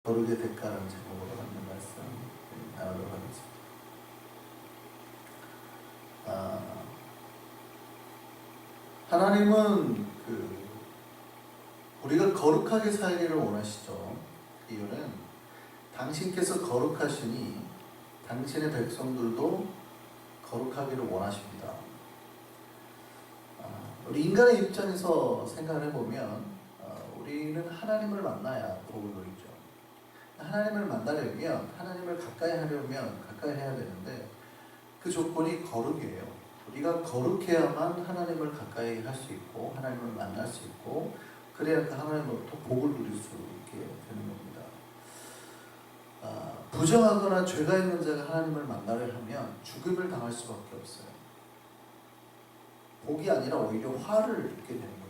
거룩의 대가라는 제목으로 하는 말씀 나누도록 하겠습니다. 하나님은 우리가 거룩하게 살기를 원하시죠. 이유는 당신께서 거룩하시니 당신의 백성들도 거룩하기를 원하십니다. 우리 인간의 입장에서 생각을 해보면 우리는 하나님을 만나야 복을 누리죠. 하나님을 만나려면, 하나님을 가까이 하려면 가까이 해야 되는데 그 조건이 거룩이에요. 우리가 거룩해야만 하나님을 가까이 할 수 있고 하나님을 만날 수 있고 그래야 그 하나님으로부터 복을 누릴 수 있게 되는 겁니다. 부정하거나 죄가 있는 자가 하나님을 만나려 하면 죽음을 당할 수밖에 없어요. 복이 아니라 오히려 화를 입게 되는 거죠.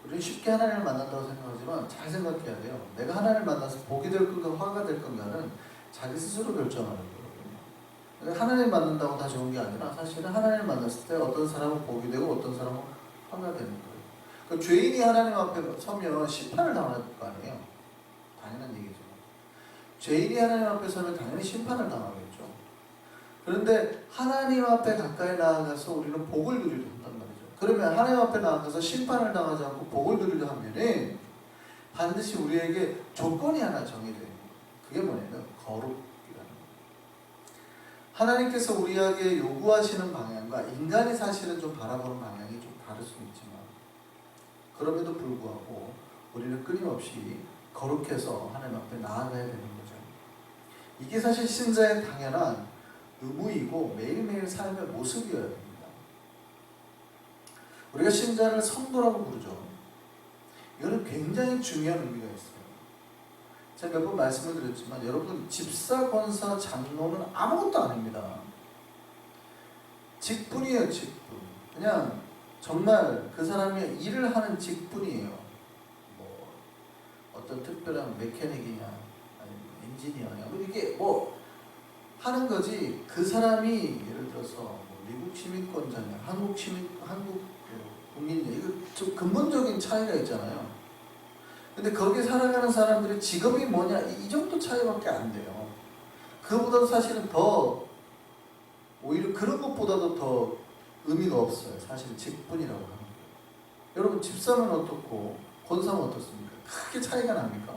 우리는 쉽게 하나님을 만난다고 생각하지만 잘 생각해야 돼요. 내가 하나님을 만나서 복이 될 건가 화가 될 건가는 자기 스스로 결정하는 거거든요. 그러니까 하나님을 만난다고 다 좋은 게 아니라 사실은 하나님을 만났을 때 어떤 사람은 복이 되고 어떤 사람은 화가 되는 거예요. 그러니까 죄인이 하나님 앞에 서면 심판을 당할 거 아니에요. 당연한 얘기죠. 죄인이 하나님 앞에 서면 당연히 심판을 당하겠죠. 그런데 하나님 앞에 가까이 나아가서 우리는 복을 누리려 한단 말이죠. 그러면 하나님 앞에 나아가서 심판을 당하지 않고 복을 누리려 하면은 반드시 우리에게 조건이 하나 정해져요. 그게 뭐냐면 거룩이라는 거예요. 하나님께서 우리에게 요구하시는 방향과 인간이 사실은 좀 바라보는 방향이 좀 다를 수는 있지만 그럼에도 불구하고 우리는 끊임없이 거룩해서 하나님 앞에 나아가야 되는 거죠. 이게 사실 신자의 당연한 의무이고 매일매일 삶의 모습이어야 됩니다. 우리가 신자를 성도라고 부르죠. 이거는 굉장히 중요한 의미가 있어요. 제가 몇 번 말씀을 드렸지만 여러분 집사, 권사, 장로는 아무것도 아닙니다. 직분이에요. 직분. 그냥 정말 그 사람이 일을 하는 직분이에요. 뭐 어떤 특별한 메케닉이냐 아니면 엔지니어냐 이게 뭐 하는 거지. 그 사람이 예를 들어서 뭐 미국 시민권자냐 한국 국민이냐 이거 좀 근본적인 차이가 있잖아요. 근데 거기에 살아가는 사람들의 직업이 뭐냐 이 정도 차이밖에 안 돼요. 그거보다도 사실은 더 오히려 그런 것보다도 더 의미가 없어요. 사실은 직분이라고 하는 거예요. 여러분 집사는 어떻고 권사는 어떻습니까? 크게 차이가 납니까?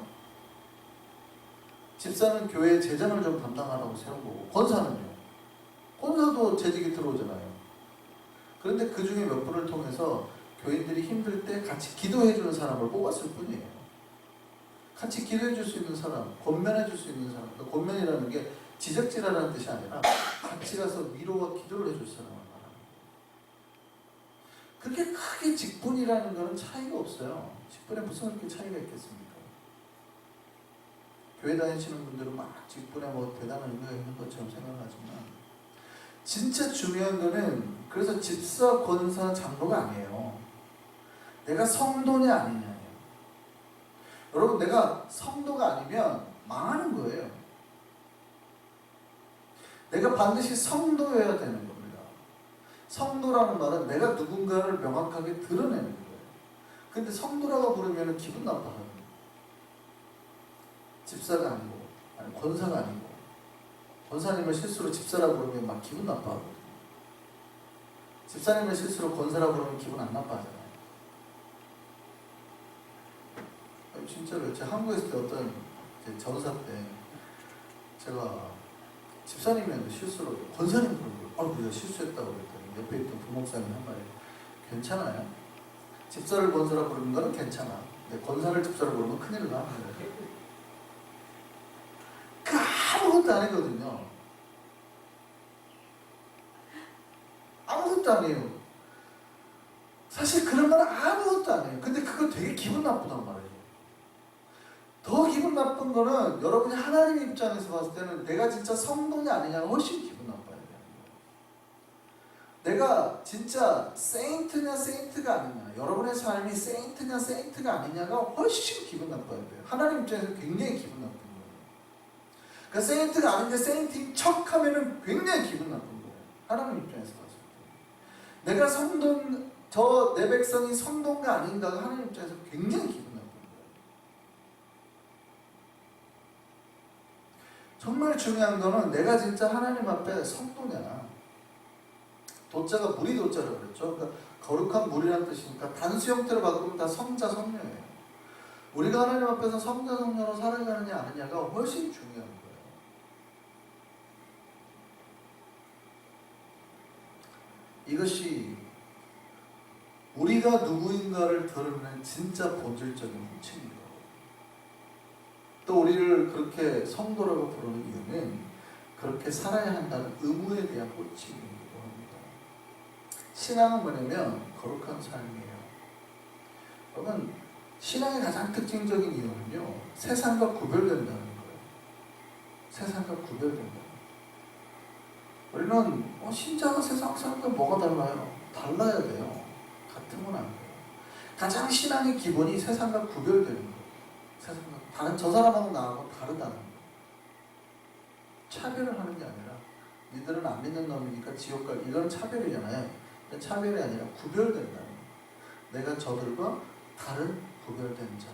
집사는 교회 재정을 좀 담당하라고 세운 거고 권사는요? 권사도 재직이 들어오잖아요. 그런데 그 중에 몇 분을 통해서 교인들이 힘들 때 같이 기도해 주는 사람을 뽑았을 뿐이에요. 같이 기도해 줄 수 있는 사람, 권면해 줄 수 있는 사람. 그러니까 권면이라는 게 지적질하라는 뜻이 아니라 같이 가서 위로와 기도를 해줄 사람을 말하는 거예요. 그렇게 크게 직분이라는 것은 차이가 없어요. 직분에 무슨 그렇게 차이가 있겠습니까? 교회 다니시는 분들은 막 직분에 뭐 대단한 의미가 있는 것처럼 생각하지만 진짜 중요한 거는 그래서 집사, 권사, 장로가 아니에요. 내가 성도냐 아니냐예요. 여러분 내가 성도가 아니면 망하는 거예요. 내가 반드시 성도여야 되는 겁니다. 성도라는 말은 내가 누군가를 명확하게 드러내는 거예요. 근데 성도라고 부르면 기분 나빠요. 집사가 아니고 아니 권사가 아니고 권사님을 실수로 집사라고 부르면 막 기분 나빠하거든요. 집사님을 실수로 권사라고 부르면 기분 안 나빠하잖아요. 진짜로 제가 한국에 있을 때 어떤 전사 때 제가 집사님이 실수로 권사님 부르고 내가 실수했다고 그랬더니 옆에 있던 부목사님 한 말이 괜찮아요. 집사를 권사라고 부르는 거는 괜찮아. 근데 권사를 집사라고 부르면 큰일 나. 아무것도 아니거든요. 아무것도 아니에요. 사실 그런 말은 아무것도 아니에요. 근데 그거 되게 기분 나쁘단 말이에요. 더 기분 나쁜 거는 여러분이 하나님 입장에서 봤을 때는 내가 진짜 성도냐 아니냐가 훨씬 기분 나빠야 돼요. 내가 진짜 세인트냐 세인트가 아니냐 여러분의 삶이 세인트냐 세인트가 아니냐가 훨씬 기분 나빠야 돼요. 하나님 입장에서 굉장히 기분 나쁜 거예요. 그러니까 세인트가 아닌데 세인트인 척 하면은 굉장히 기분 나쁜 거예요. 하나님 입장에서 봤을 때. 내가 내 백성이 성도인가 아닌가가 하나님 입장에서 굉장히 기분 나쁜 거예요. 정말 중요한 거는 내가 진짜 하나님 앞에 성도냐. 도자가 물이 도자라고 그랬죠. 그러니까 거룩한 물이라는 뜻이니까 단수 형태로 바꾸면 다 성자 성녀예요. 우리가 하나님 앞에서 성자 성녀로 살아가느냐 아느냐가 훨씬 중요한 거예요. 이것이 우리가 누구인가를 드러내는 진짜 본질적인 호칭이고, 또 우리를 그렇게 성도라고 부르는 이유는 그렇게 살아야 한다는 의무에 대한 호칭이기도 합니다. 신앙은 뭐냐면 거룩한 삶이에요. 그러면 신앙의 가장 특징적인 이유는요, 세상과 구별된다는 거예요. 세상과 구별된다. 우리는 신자가 세상 사람과 뭐가 달라요? 달라야 돼요. 같은 건 안 돼요. 가장 신앙의 기본이 세상과 구별되는 거예요. 세상과 다른 저 사람하고 나하고 다르다는 거예요. 차별을 하는 게 아니라 니들은 안 믿는 놈이니까 지옥 갈, 이건 차별이잖아요. 차별이 아니라 구별된다는 거예요. 내가 저들과 다른 구별된 자,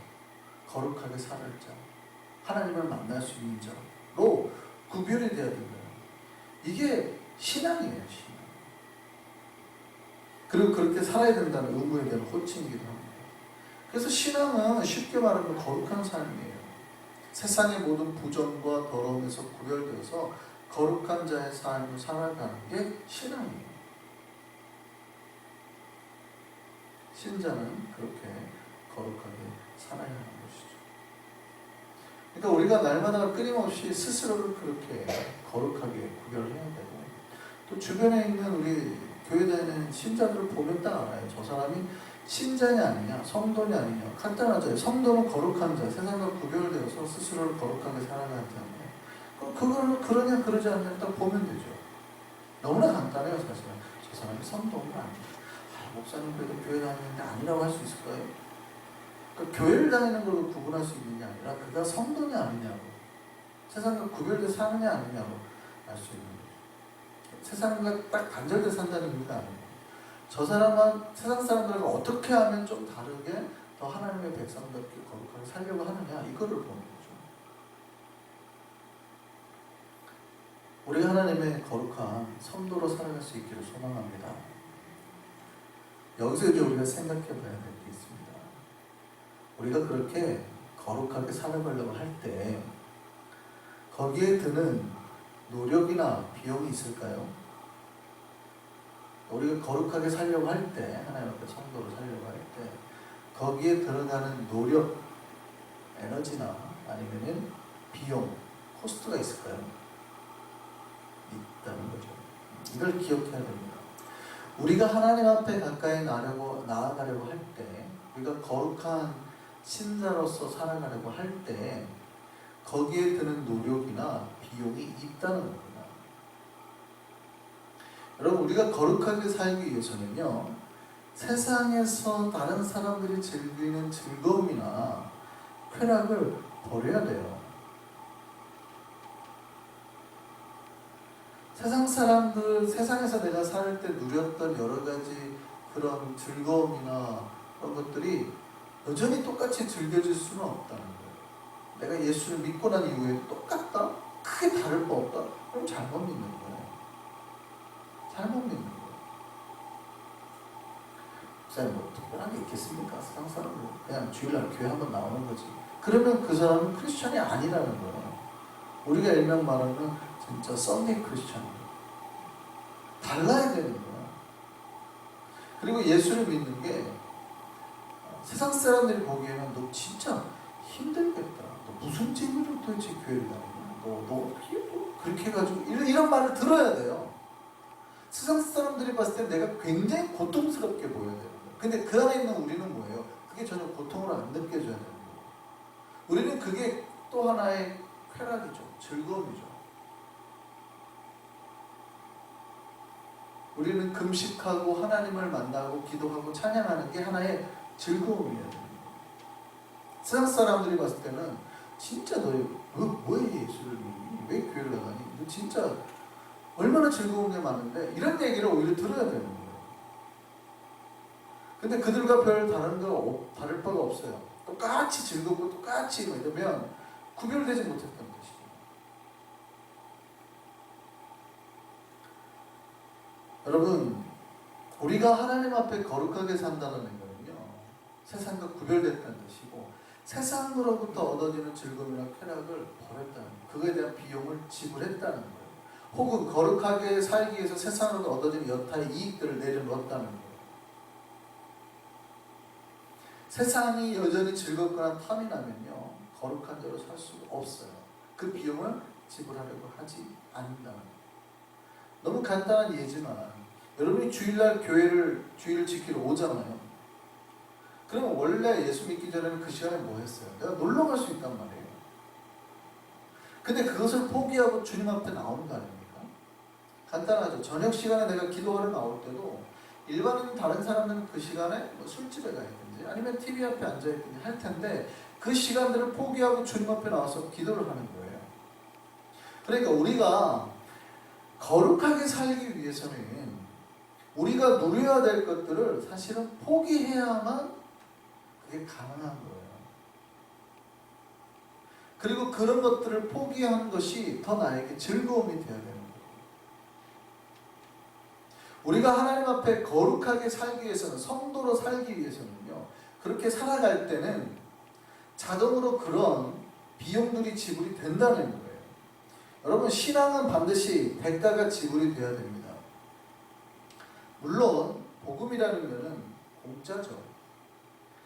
거룩하게 살을 자, 하나님을 만날 수 있는 자로 구별이 되어야 된다. 이게 신앙이에요, 신앙. 그리고 그렇게 살아야 된다는 의무에 대한 호칭이기도 합니다. 그래서 신앙은 쉽게 말하면 거룩한 삶이에요. 세상의 모든 부정과 더러움에서 구별되어서 거룩한 자의 삶을 살아가는 게 신앙이에요. 신자는 그렇게 거룩하게 살아야 하는 것이죠. 그러니까 우리가 날마다 끊임없이 스스로를 그렇게 거룩하게 구별해야 되고, 또 주변에 있는 우리 교회 다니는 신자들을 보면 딱 알아요. 저 사람이 신자냐 아니냐, 성도냐 아니냐. 간단하죠. 성도는 거룩한 자, 세상과 구별되어서 스스로를 거룩하게 살아가는 자인데, 그걸 그러냐 그러지 않냐 딱 보면 되죠. 너무나 간단해요, 사실은. 저 사람이 성도는 아니야. 목사님 그래도 교회 다니는데 아니라고 할 수 있을까요? 그러니까 교회를 다니는 걸로 구분할 수 있느냐 아니라 그가 성도냐 아니냐고, 세상과 구별돼 사느냐 아니냐고 알 수 있는 거죠. 세상과 딱 단절돼 산다는 의미가 아니에요. 저 사람은 세상 사람들과 어떻게 하면 좀 다르게 더 하나님의 백성답게 거룩하게 살려고 하느냐, 이거를 보는 거죠. 우리 하나님의 거룩한 성도로 살아갈 수 있기를 소망합니다. 여기서 이제 우리가 생각해 봐야 될 게 있습니다. 우리가 그렇게 거룩하게 살아가려고 할 때 거기에 드는 노력이나 비용이 있을까요? 우리가 거룩하게 살려고 할 때, 하나님 앞에 성도로 살려고 할 때 거기에 들어가는 노력, 에너지나 아니면은 비용, 코스트가 있을까요? 있다는 거죠. 이걸 기억해야 됩니다. 우리가 하나님 앞에 가까이 나아가려고 할 때, 우리가 거룩한 신자로서 살아가려고 할 때 거기에 드는 노력이나 비용이 있다는 겁니다. 여러분, 우리가 거룩하게 살기 위해서는요, 세상에서 다른 사람들이 즐기는 즐거움이나 쾌락을 버려야 돼요. 세상 사람들, 세상에서 내가 살 때 누렸던 여러 가지 그런 즐거움이나 그런 것들이 여전히 똑같이 즐겨질 수는 없다는 거예요. 내가 예수를 믿고 난 이후에 똑같다? 크게 다를 거 없다? 그럼 잘못 믿는 거예요. 잘못 믿는 거예요. 목사님 뭐 특별한 게 있겠습니까? 세상 사람은 그냥 주일날 교회 한번 나오는 거지. 그러면 그 사람은 크리스천이 아니라는 거예요. 우리가 일명 말하는 진짜 썬데이 크리스천이에요. 달라야 되는 거예요. 그리고 예수를 믿는 게 세상 사람들이 보기에는 너 진짜 힘들겠다. 너 무슨 재미로 도대체 교회를 다니냐. 너 그렇게 해가지고 이런 말을 들어야 돼요. 세상 사람들이 봤을 때 내가 굉장히 고통스럽게 보여야 되는 거예요. 근데 그 안에 있는 우리는 뭐예요? 그게 전혀 고통으로 안 느껴져야 되는 거예요. 우리는 그게 또 하나의 쾌락이죠. 즐거움이죠. 우리는 금식하고 하나님을 만나고 기도하고 찬양하는 게 하나의 즐거움이에요. 세상 사람들이 봤을 때는 진짜 너 왜 예수를 믿니? 왜 교회를 나가니? 너 진짜 얼마나 즐거운 게 많은데, 이런 얘기를 오히려 들어야 되는 거예요. 근데 그들과 별 다를 바가 없어요. 똑같이 즐겁고 똑같이 이러면 구별되지 못했던 것이죠. 여러분, 우리가 하나님 앞에 거룩하게 산다는 거는요, 세상과 구별됐다는 뜻이고, 세상으로부터 얻어지는 즐거움이나 쾌락을 버렸다는 거예요. 그거에 대한 비용을 지불했다는 거예요. 혹은 거룩하게 살기 위해서 세상으로 얻어지는 여타의 이익들을 내려놓았다는 거예요. 세상이 여전히 즐겁거나 탐이 나면요, 거룩한 자로 살 수가 없어요. 그 비용을 지불하려고 하지 않는다는 거예요. 너무 간단한 예지만, 여러분이 주일날 주일을 지키러 오잖아요. 그러면 원래 예수 믿기 전에는 그 시간에 뭐 했어요? 내가 놀러 갈 수 있단 말이에요. 근데 그것을 포기하고 주님 앞에 나오는 거 아닙니까? 간단하죠. 저녁 시간에 내가 기도하러 나올 때도 일반인 다른 사람들은 그 시간에 뭐 술집에 가 있든지 아니면 TV 앞에 앉아 있든지 할 텐데 그 시간들을 포기하고 주님 앞에 나와서 기도를 하는 거예요. 그러니까 우리가 거룩하게 살기 위해서는 우리가 누려야 될 것들을 사실은 포기해야만 그게 가능한 거예요. 그리고 그런 것들을 포기하는 것이 더 나에게 즐거움이 되어야 되는 거예요. 우리가 하나님 앞에 거룩하게 살기 위해서는, 성도로 살기 위해서는요, 그렇게 살아갈 때는 자동으로 그런 비용들이 지불이 된다는 거예요. 여러분, 신앙은 반드시 대가가 지불이 되어야 됩니다. 물론 복음이라는 것은 공짜죠.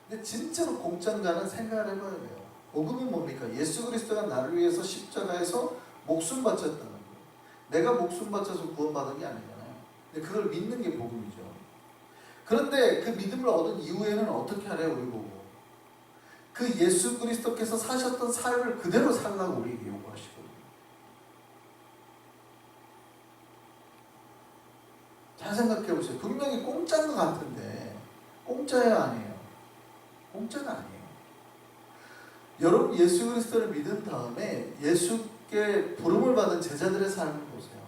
근데 진짜로 공짜인가는 생각을 해봐야 돼요. 복음은 뭡니까? 예수 그리스도가 나를 위해서 십자가에서 목숨 바쳤다는 거예요. 내가 목숨 바쳐서 구원받은 게 아니잖아요. 근데 그걸 믿는 게 복음이죠. 그런데 그 믿음을 얻은 이후에는 어떻게 하래요? 우리 보고 그 예수 그리스도께서 사셨던 삶을 그대로 살라고 우리에게 요구하시거든요. 잘 생각해 보세요. 분명히 공짜인 것 같은데 공짜예요, 아니에요? 공짜가 아니에요. 여러분, 예수 그리스도를 믿은 다음에 예수께 부름을 받은 제자들의 삶을 보세요.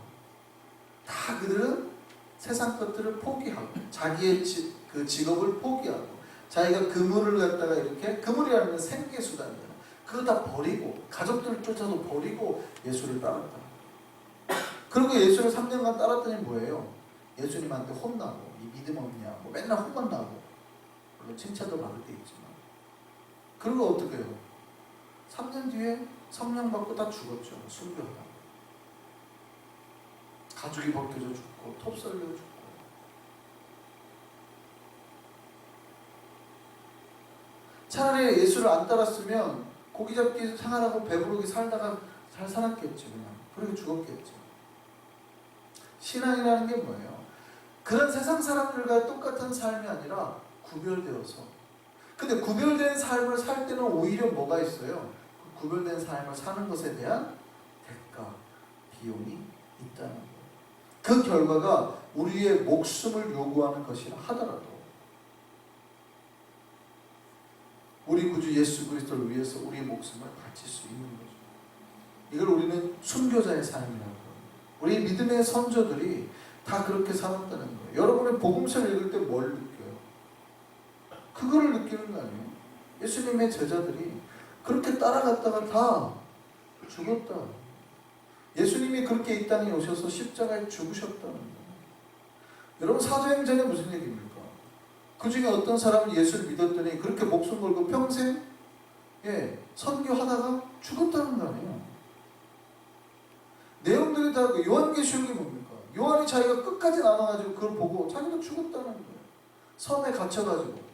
다 그들은 세상 것들을 포기하고 자기의 그 직업을 포기하고 자기가 그물을 갖다가 이렇게, 그물이라는 건 생계수단이잖아요. 그거 다 버리고 가족들을 쫓아서 버리고 예수를 따랐다. 그리고 예수를 3년간 따랐더니 뭐예요? 예수님한테 혼나고, 이 믿음 없냐, 뭐 맨날 혼만 나고, 물론 칭찬도 받을 때 있지만, 그리고 어떻게 해요? 3년 뒤에 성령 받고 다 죽었죠. 순교하다. 가죽이 벗겨져 죽고 톱 썰려 죽고. 차라리 예수를 안 따랐으면 고기 잡기 생활하고 배부르게 살다가 잘 살았겠죠. 그냥 그렇게 죽었겠죠. 신앙이라는 게 뭐예요? 그런 세상 사람들과 똑같은 삶이 아니라 구별되어서, 근데 구별된 삶을 살 때는 오히려 뭐가 있어요? 그 구별된 삶을 사는 것에 대한 대가, 비용이 있다는 거예요. 그 결과가 우리의 목숨을 요구하는 것이라 하더라도 우리 구주 예수 그리스도를 위해서 우리의 목숨을 바칠 수 있는 거죠. 이걸 우리는 순교자의 삶이라고 합니다. 우리 믿음의 선조들이 다 그렇게 살았다는 거예요. 여러분의 복음서를 읽을 때 뭘 느껴요? 그거를 느끼는 거 아니에요? 예수님의 제자들이 그렇게 따라갔다가 다 죽었다. 예수님이 그렇게 이 땅에 오셔서 십자가에 죽으셨다는 거예요. 여러분, 사도행전에 무슨 얘기입니까? 그 중에 어떤 사람은 예수를 믿었더니 그렇게 목숨 걸고 평생 선교하다가 죽었다는 거 아니에요. 내용들이 다 요한계시록이 뭡니까? 요한이 자기가 끝까지 남아가지고 그걸 보고 자기도 죽었다는 거예요. 섬에 갇혀가지고.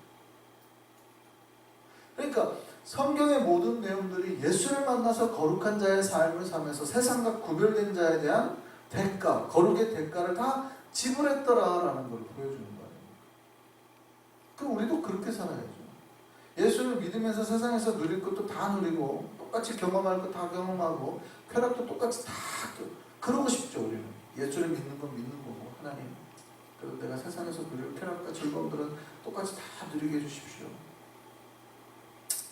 그러니까 성경의 모든 내용들이 예수를 만나서 거룩한 자의 삶을 살면서 세상과 구별된 자에 대한 대가, 거룩의 대가를 다 지불했더라라는 걸 보여주는 거예요. 그럼 우리도 그렇게 살아야죠. 예수를 믿으면서 세상에서 누릴 것도 다 누리고 똑같이 경험할 거 다 경험하고 쾌락도 똑같이 다 그러고 싶죠. 우리는 예수를 믿는 건 믿는 거고, 하나님 그리고 내가 세상에서 누릴 쾌락과 즐거움들은 똑같이 다 누리게 해주십시오.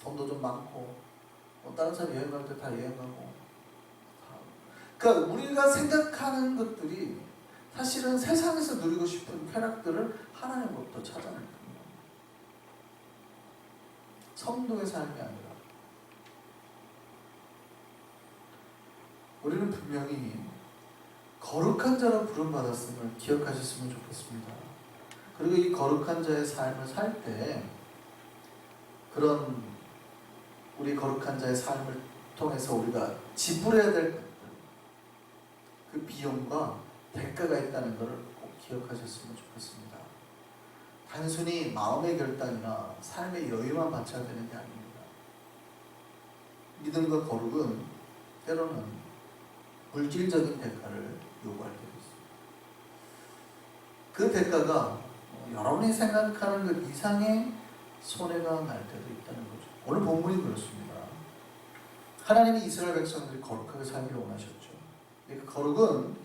돈도 좀 많고 다른 사람 여행 갈 때 다 여행하고. 그러니까 우리가 생각하는 것들이 사실은 세상에서 누리고 싶은 쾌락들을 하나님으로부터 찾아내는 겁니다. 성도의 삶이 아니라. 우리는 분명히 거룩한 자로 부름받았음을 기억하셨으면 좋겠습니다. 그리고 이 거룩한 자의 삶을 살 때 그런 우리 거룩한 자의 삶을 통해서 우리가 지불해야 될 것들, 그 비용과 대가가 있다는 것을 꼭 기억하셨으면 좋겠습니다. 단순히 마음의 결단이나 삶의 여유만 바쳐야 되는 게 아닙니다. 믿음과 거룩은 때로는 물질적인 대가를 요구할 때도 있습니다. 그 대가가 여러분이 생각하는 것 이상의 손해가 날 때도 있다는 거죠. 오늘 본문이 그렇습니다. 하나님이 이스라엘 백성들이 거룩하게 살기를 원하셨죠. 그 거룩은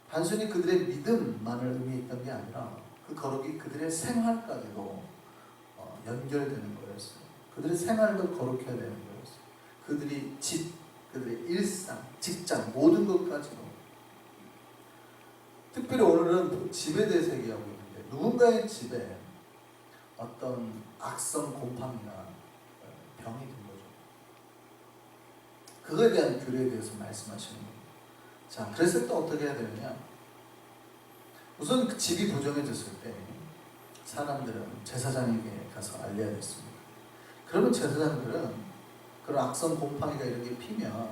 단순히 그들의 믿음만을 의미했던 게 아니라 그 거룩이 그들의 생활까지도 연결되는 거였어요. 그들의 생활도 거룩해야 되는 거였어요. 그들이 집, 그들의 일상, 직장, 모든 것까지도. 특별히 오늘은 집에 대해서 얘기하고 있는데 누군가의 집에 어떤 악성 곰팡이나 병이 든 거죠. 그거에 대한 규례에 대해서 말씀하시는 거예요. 자, 그랬을 때 어떻게 해야 되느냐? 우선 그 집이 부정해졌을 때 사람들은 제사장에게 가서 알려야 됐습니다. 그러면 제사장들은 그런 악성 곰팡이가 이렇게 피면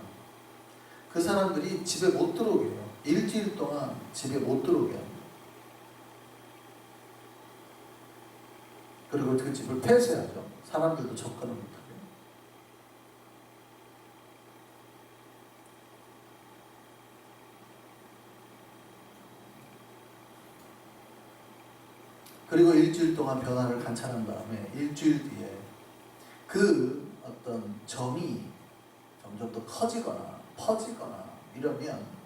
그 사람들이 집에 못 들어오게 해요. 일주일 동안 집에 못 들어오게 합니다. 그리고 그 집을 폐쇄하죠. 사람들도 접근을 못하게. 그리고 일주일 동안 변화를 관찰한 다음에 일주일 뒤에 그 어떤 점이 점점 더 커지거나 퍼지거나 이러면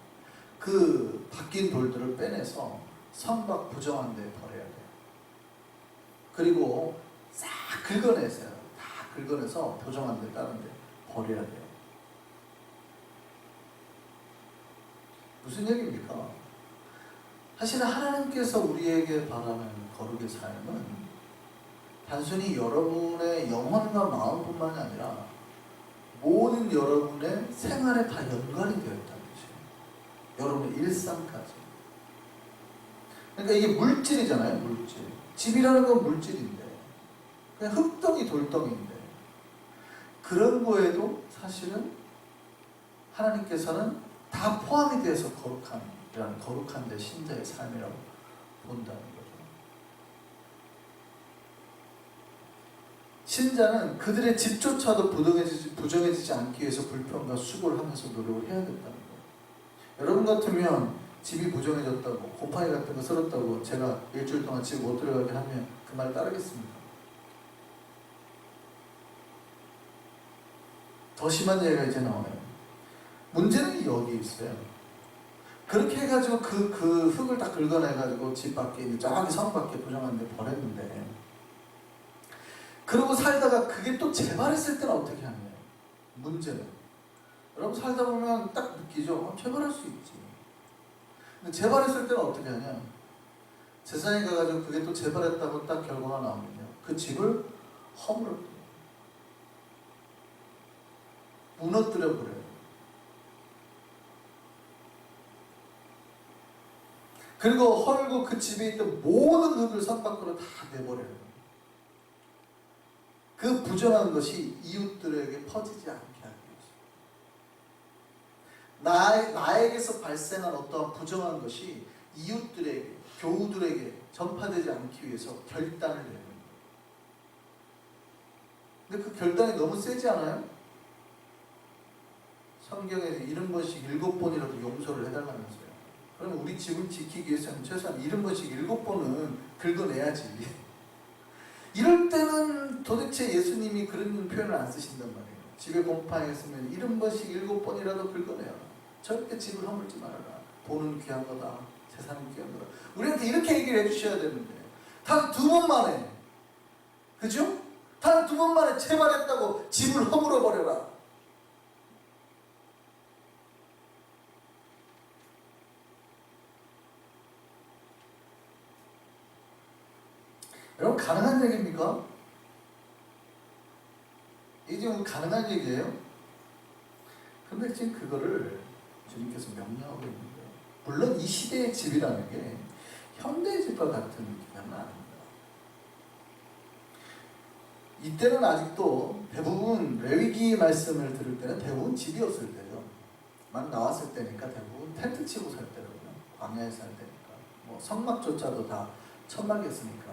그 바뀐 돌들을 빼내서 성곽 부정한 데 버려야 돼요. 그리고 싹 긁어내세요. 다 긁어내서 부정한 데 다른 데 버려야 돼요. 무슨 얘기입니까? 사실 하나님께서 우리에게 바라는 거룩의 삶은 단순히 여러분의 영혼과 마음뿐만이 아니라 모든 여러분의 생활에 다 연관이 되어 있다는 것이에요. 여러분의 일상까지. 그러니까 이게 물질이잖아요, 물질. 집이라는 건 물질인데, 그냥 흙덩이, 돌덩이인데, 그런 거에도 사실은 하나님께서는 다 포함이 돼서 거룩한 데 신자의 삶이라고 본다는 거죠. 신자는 그들의 집조차도 부정해지지 않기 위해서 불평과 수고를 하면서 노력을 해야 된다는 거예요. 여러분 같으면 집이 부정해졌다고, 곰팡이 같은 거 쓸었다고 제가 일주일 동안 집 못 들어가게 하면 그 말 따르겠습니까? 더 심한 얘기가 이제 나와요. 문제는 여기 있어요. 그렇게 해가지고 그 흙을 다 긁어내가지고 집 밖에, 저기 성 밖에 부정한 데 버렸는데, 그러고 살다가 그게 또 재발했을 때는 어떻게 하느냐. 문제는. 여러분 살다 보면 딱 느끼죠. 재발할 수 있지. 근데 재발했을 때는 어떻게 하냐. 세상에 가가지고 그게 또 재발했다고 딱 결과가 나오면요. 그 집을 허물어버려요. 무너뜨려버려요. 그리고 헐고 그 집에 있던 모든 흙을 성 밖으로 다 내버려요. 그 부정한 것이 이웃들에게 퍼지지 않게 하기 위해서. 나에게서 발생한 어떠한 부정한 것이 이웃들에게, 교우들에게 전파되지 않기 위해서 결단을 내는 거예요. 근데 그 결단이 너무 세지 않아요? 성경에 70번씩 7번이라도 용서를 해달라면서요. 그러면 우리 집을 지키기 위해서는 최소한 70번씩 7번은 긁어내야지. 이럴 때는 도대체 예수님이 그런 표현을 안 쓰신단 말이에요. 집에 곰팡이 있으면 70번씩 7번이라도 긁어내라. 절대 집을 허물지 말아라. 돈은 귀한 거다. 재산은 귀한 거다. 우리한테 이렇게 얘기를 해주셔야 되는데 단 2번 만에, 그죠? 단 2번 만에 재발했다고 집을 허물어 버려라. 여러분 가능한 얘기입니까? 이게 지금 가능한 얘기예요? 근데 지금 그거를 주님께서 명령하고 있는 거예요. 물론 이 시대의 집이라는 게 현대의 집과 같은 느낌은 아닙니다. 이때는 아직도 대부분 레위기 말씀을 들을 때는 대부분 집이 없을 때죠. 막 나왔을 때니까 대부분 텐트 치고 살 때거든요. 광야에 살 때니까. 뭐 성막조차도 다 천막이었으니까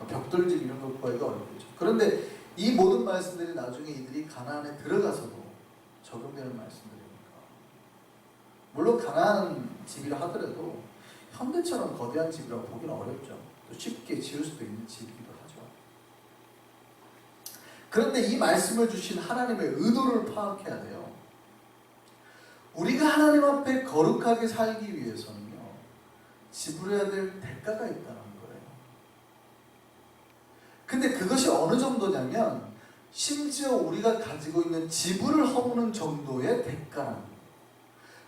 벽돌집 이런 거 구하기가 어렵겠죠. 그런데 이 모든 말씀들이 나중에 이들이 가나안에 들어가서도 적용되는 말씀들이니까. 물론 가나안 집이라 하더라도 현대처럼 거대한 집이라고 보기는 어렵죠. 또 쉽게 지을 수도 있는 집이기도 하죠. 그런데 이 말씀을 주신 하나님의 의도를 파악해야 돼요. 우리가 하나님 앞에 거룩하게 살기 위해서는요, 지불해야 될 대가가 있다는 거예요. 근데 그것이 어느 정도냐면 심지어 우리가 가지고 있는 지불을 허무는 정도의 대가라는 거예요.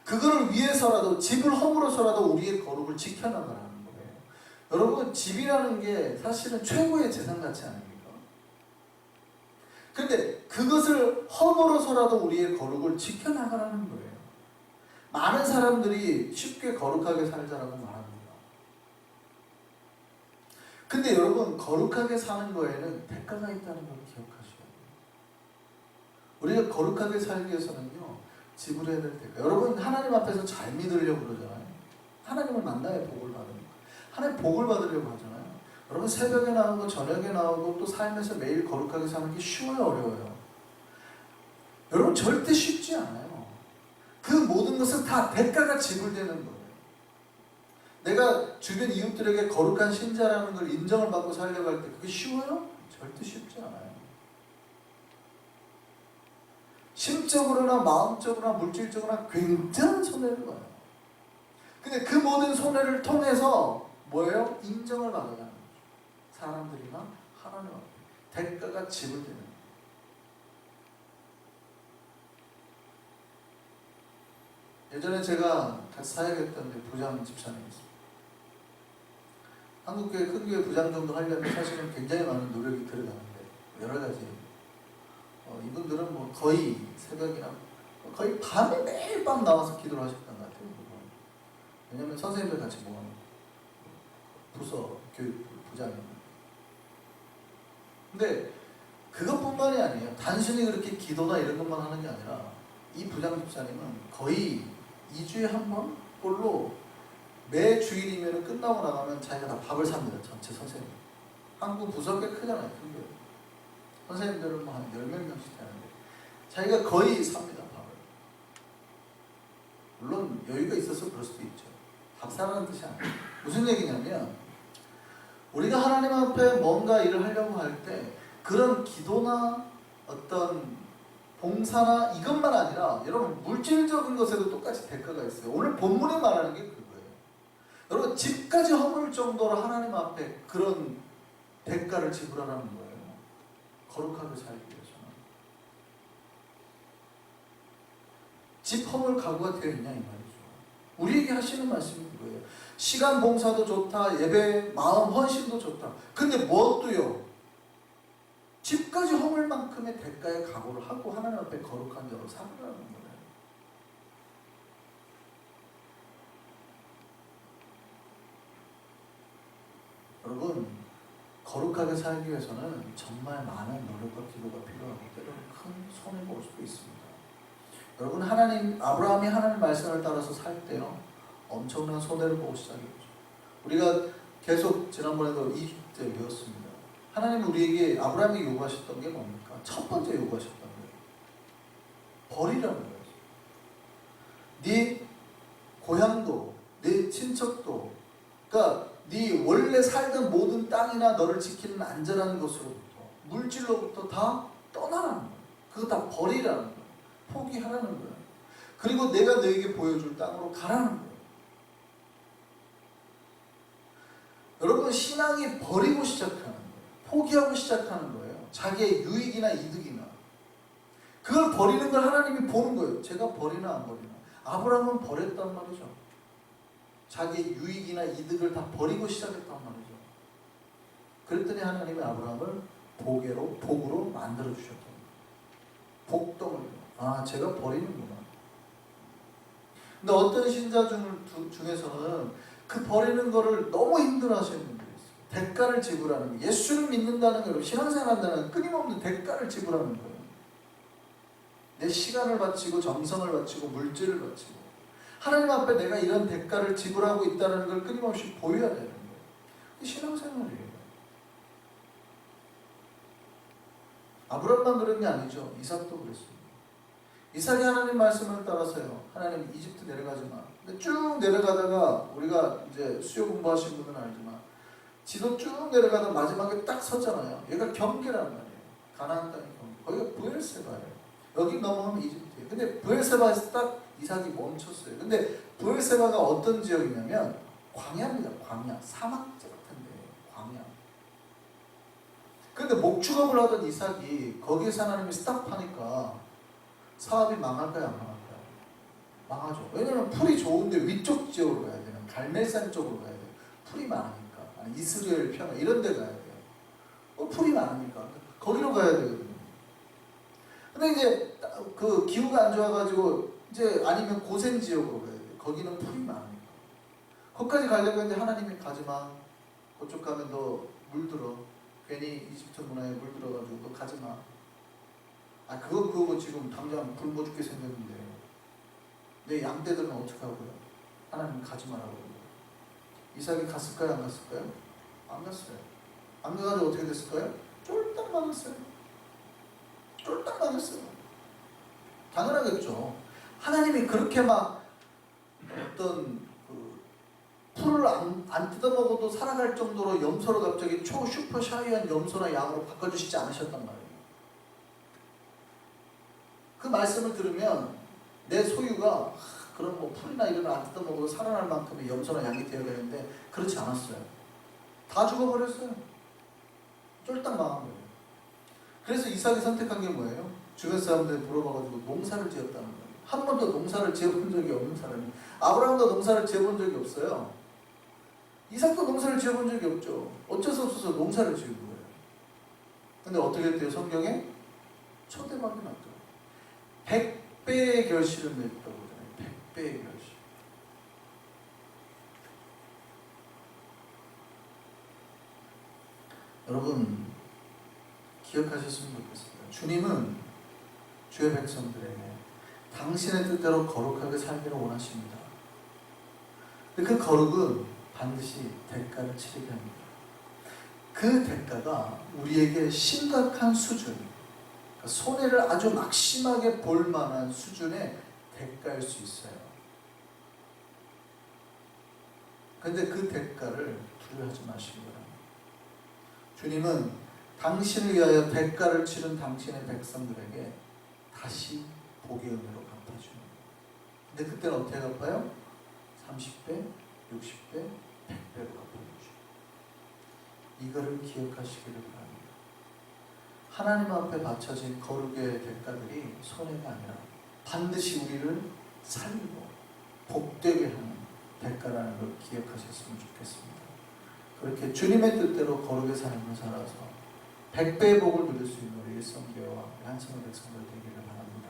그거를 위해서라도, 집을 허물어서라도 우리의 거룩을 지켜나가라는 거예요. 여러분, 집이라는 게 사실은 최고의 재산가치 아닙니까? 근데 그것을 허물어서라도 우리의 거룩을 지켜나가라는 거예요. 많은 사람들이 쉽게 거룩하게 살자라고 말합니다. 근데 여러분, 거룩하게 사는 거에는 대가가 있다는 걸 기억하셔야 돼요. 우리가 거룩하게 살기 위해서는요, 지불해야 될 대가. 여러분, 하나님 앞에서 잘 믿으려고 그러잖아요. 하나님을 만나야 복을 받으니까. 하나님 복을 받으려고 하잖아요. 여러분, 새벽에 나오고 저녁에 나오고 또 삶에서 매일 거룩하게 사는 게 쉬워요, 어려워요? 여러분, 절대 쉽지 않아요. 그 모든 것은 다 대가가 지불되는 거예요. 내가 주변 이웃들에게 거룩한 신자라는 걸 인정을 받고 살려고 할 때 그게 쉬워요? 절대 쉽지 않아요. 심적으로나 마음적으로나 물질적으로나 굉장한 손해를 봐요. 근데 그 모든 손해를 통해서 뭐예요? 인정을 받아가는 거죠. 사람들이나 하나님 앞에 대가가 지불되는 거예요. 예전에 제가 같이 사역했던 부장 집사님이 있습니다. 한국교회 큰 교회 부장 정도 하려면 사실은 굉장히 많은 노력이 들어가는데 여러 가지 이분들은 뭐 거의 새벽이나 거의 밤에 매일 밤 나와서 기도를 하셨던 것 같아요. 왜냐면 선생님들 같이 모아놓고 부서 교육 부장입니다. 근데 그것뿐만이 아니에요. 단순히 그렇게 기도나 이런 것만 하는 게 아니라 이 부장 집사님은 거의 2주에 한 번 꼴로 매 주일이면 끝나고 나가면 자기가 다 밥을 삽니다. 전체 선생님. 한국 부서 꽤 크잖아요. 근데 선생님들은 뭐 한 10몇 명씩 되는데 자기가 거의 삽니다. 밥을. 물론 여유가 있어서 그럴 수도 있죠. 밥 사라는 뜻이 아니에요. 무슨 얘기냐면 우리가 하나님 앞에 뭔가 일을 하려고 할 때 그런 기도나 어떤 봉사나 이것만 아니라 여러분 물질적인 것에도 똑같이 대가가 있어요. 오늘 본문에 말하는 게 그거예요. 여러분 집까지 허물 정도로 하나님 앞에 그런 대가를 지불하라는 거예요. 거룩하게 살기 위해서는. 집 허물 각오가 되어 있냐 이 말이죠. 우리에게 하시는 말씀이 그거예요. 시간 봉사도 좋다. 예배 마음 헌신도 좋다. 근데 무엇도요. 집까지 허물 만큼의 대가에 각오를 하고 하나님 앞에 거룩한 자로 살아가는 거예요. 여러분, 거룩하게 살기 위해서는 정말 많은 노력과 기도가 필요하고 때로는 큰 손해볼 수도 있습니다. 여러분, 아브라함이 하나님 말씀을 따라서 살 때요, 엄청난 손해를 보고 시작했죠. 우리가 계속 지난번에도 2주 때 배웠습니다. 하나님 우리에게 아브라함이 요구하셨던 게 뭡니까? 첫 번째 요구하셨던 거예요. 버리라는 거예요. 네 고향도, 네 친척도, 그러니까 네 원래 살던 모든 땅이나 너를 지키는 안전한 것으로부터, 물질로부터 다 떠나라는 거예요. 그거 다 버리라는 거예요. 포기하라는 거예요. 그리고 내가 너에게 보여줄 땅으로 가라는 거예요. 여러분, 신앙이 버리고 시작하는 거예요. 포기하고 시작하는 거예요. 자기의 유익이나 이득이나. 그걸 버리는 걸 하나님이 보는 거예요. 제가 버리나 안 버리나. 아브라함은 버렸단 말이죠. 자기의 유익이나 이득을 다 버리고 시작했단 말이죠. 그랬더니 하나님이 아브라함을 복으로 만들어 주셨던 거예요. 복덩어리. 아, 제가 버리는구나. 근데 어떤 신자 중에서는 그 버리는 거를 너무 힘들어하시는 분들이 있어요. 대가를 지불하는 거. 예수를 믿는다는 거, 신앙생활 한다는 끊임없는 대가를 지불하는 거예요. 내 시간을 바치고 정성을 바치고 물질을 바치고 하나님 앞에 내가 이런 대가를 지불하고 있다는 걸 끊임없이 보여야 되는 거예요. 이게 신앙생활이에요. 아브람만 그런 게 아니죠. 이삭도 그랬습니다. 이삭이 하나님 말씀을 따라서요. 하나님 이집트 내려가지 마. 근데 쭉 내려가다가 우리가 이제 수요 공부하신 분은 알지만 지도 쭉 내려가다 마지막에 딱 섰잖아요. 얘가 경계란 말이에요. 가나안 땅의 경계. 거기가 브엘세바예요. 여기 넘어가면 이집트예요. 근데 브엘세바에서 딱 이삭이 멈췄어요. 근데 브엘세바가 어떤 지역이냐면 광야입니다. 광야. 사막지 같은 데예요. 광야. 근데 목축업을 하던 이삭이 거기에서 하나님이 스탑하니까 사업이 망할까요? 안 망할까요? 망하죠. 왜냐면 풀이 좋은데 위쪽 지역으로 가야 돼요. 갈멜산 쪽으로 가야 돼요. 풀이 많으니까. 아니, 이스라엘 평야 이런 데 가야 돼요. 풀이 많으니까. 거기로 가야 되거든요. 근데 이제 그 기후가 안 좋아가지고 이제 아니면 고센 지역으로 가야 돼요. 거기는 풀이 많으니까. 거기까지 가려고 했는데 하나님이 가지마. 그쪽 가면 너 물들어. 괜히 이집트 문화에 물들어가지고 너 가지마. 아 그거 지금 당장 굶어 죽게 생겼는데 내 양떼들은 어떡하고요? 하나님 가지 말라고. 이삭이 갔을까요? 안 갔을까요? 안 갔어요. 안 가가지고 어떻게 됐을까요? 쫄딱 망했어요. 쫄딱 망했어요. 당연하겠죠. 하나님이 그렇게 막 어떤 그 풀을 안 뜯어먹어도 살아갈 정도로 염소로 갑자기 슈퍼 샤이한 염소나 양으로 바꿔주시지 않으셨단 말이에요. 그 말씀을 들으면 내 소유가 그런 뭐 풀이나 이런 걸 안 뜯어먹어도 살아날 만큼의 염소나 양이 되어야 되는데 그렇지 않았어요. 다 죽어버렸어요. 쫄딱 망한 거예요. 그래서 이삭이 선택한 게 뭐예요? 주변 사람들 물어봐가지고 농사를 지었다는 거예요. 한 번도 농사를 지어본 적이 없는 사람이. 아브라함도 농사를 지어본 적이 없어요. 이삭도 농사를 지어본 적이 없죠. 어쩔 수 없어서 농사를 지은 거예요. 근데 어떻게 했대요? 성경에? 초대박이 났죠. 100배의 결실을 맺었다고 하잖아요. 100배의 결실. 여러분 기억하셨으면 좋겠습니다. 주님은 주의 백성들에게 당신의 뜻대로 거룩하게 살기를 원하십니다. 근데 그 거룩은 반드시 대가를 치르게 합니다. 그 대가가 우리에게 심각한 수준, 손해를 아주 막심하게 볼 만한 수준의 대가일 수 있어요. 그런데 그 대가를 두려워하지 마시기 바랍니다. 주님은 당신을 위하여 대가를 치른 당신의 백성들에게 다시 복의 은혜로 갚아줍니다. 근데 그때는 어떻게 갚아요? 30배, 60배, 100배로 갚아주죠. 이거를 기억하시기를 바랍니다. 하나님 앞에 바쳐진 거룩의 대가들이 손해가 아니라 반드시 우리를 살리고 복되게 하는 대가라는 걸 기억하셨으면 좋겠습니다. 그렇게 주님의 뜻대로 거룩의 삶을 살아서 100배의 복을 누릴 수 있는 우리 일성교회와 한성의 백성들 되기를 바랍니다.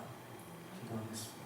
기도하겠습니다.